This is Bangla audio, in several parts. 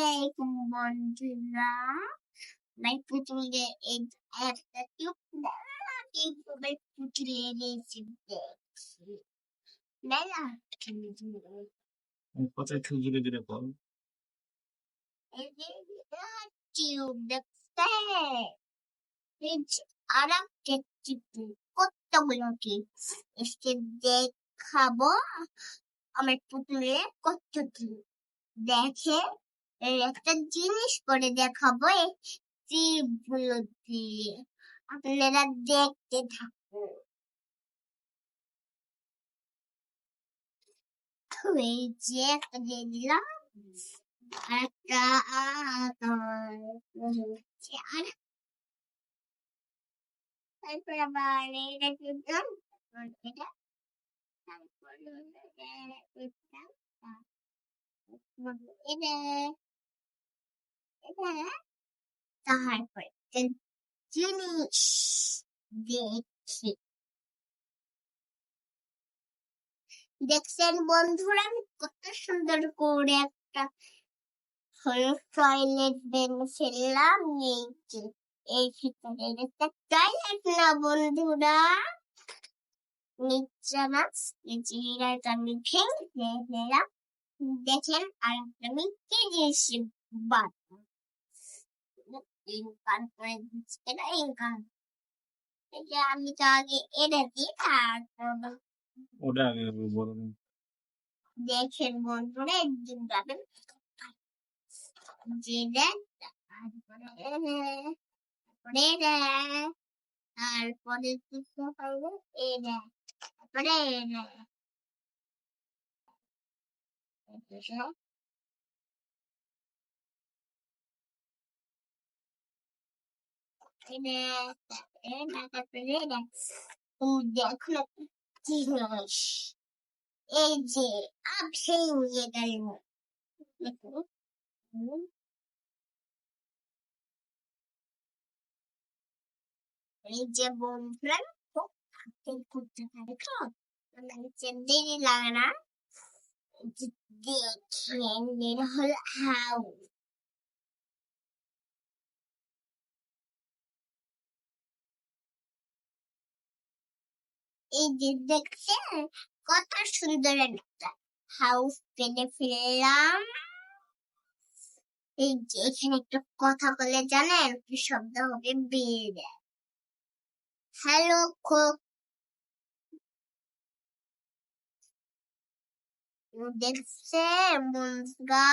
আলাইকুম বন্ধুরা। আমার পুতুলের এই একটা পুতুলের রেসিপি দেখছি। মেলা কোথায় একটু ধীরে ধীরে বল। টিউব দেখছে আর কতগুলো কি এসে দেখাবো আমার পুতুলে কত কি দেখে একটা জিনিস করে দেখাবো এই টিপগুলো দিয়ে আপনারা দেখতে থাকুন। এই যে একটা দিয়ে দিলাম একটা আর তারপর আবার এটা দিলাম এটা তারপর এটা তারপর জিনিস দেখি দেখছেন বন্ধুরা আমি কত সুন্দর করে একটা টয়লেট বেরিয়ে ফেললাম। এই ভিতরে একটা টয়লেট না বন্ধুরা, নিচে মাছ জিরাটা আমি ভেঙে দিলাম দেখেন। আর একটা মিষ্টি জিনিস বাদাম ইনকান করে দিচ্ছি এটা ইনকান। এটা আমি তো আগে এটা দিই তারপর ওটা আগে বলুন। দেখেন বন্ধুরা একদিন যাবেন যে দেন তারপরে তারপরে কিছু পাইবে এটা তারপরে তারপরে দেখুন জিনিস এই যে আপনি নিয়ে গেল দেখুন এই যে বন্ধুরা খুব করতে পারে দেরি লাগে না। দেখেন বের হল হাউস এই যে দেখছেন কত সুন্দর একটা হাউস পেলে ফেললাম। এই যে এখানে একটু কথা বলে জানেন কি শব্দ হবে বের হ্যালো খুব দেখছে বন্ধুরা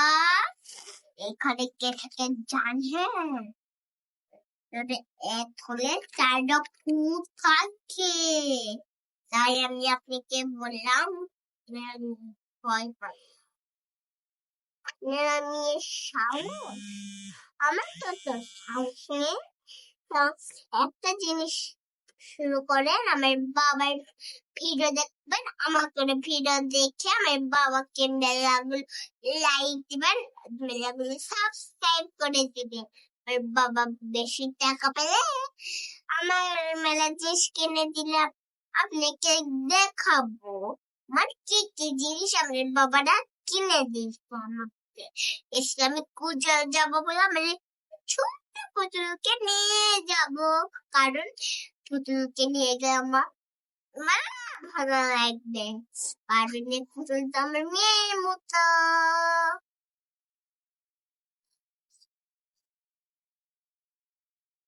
এখানে কে থাকে জানেন? এক হলে চারটা ভূত থাকে, তাই আমি আপনাকে বললাম ভয় পাই আমি সাহস আমার তো সাহস নেই। একটা জিনিস শুরু করেন আমার বাবার ভিডিও দেখবেন, আমার করে ভিডিও দেখে আমার বাবাকে মেলাগুলো লাইক দিবেন, মেলাগুলো সাবস্ক্রাইব করে দিবেন। আর বাবা বেশি টাকা পেলে আমার মেলা জিনিস কিনে দিলে আপনাকে দেখাবো মানে কি কি জিনিস আমার বাবারা কিনে দিত আমাকে। ইসলামিক পূজা যাবো বলে আমার ছোট্ট পুতুলকে নিয়ে যাবো, কারণ পুতুলকে নিয়ে গেলে আমার ভালো লাগবে। কারণ পুতুল তো আমার মেয়ের মতো।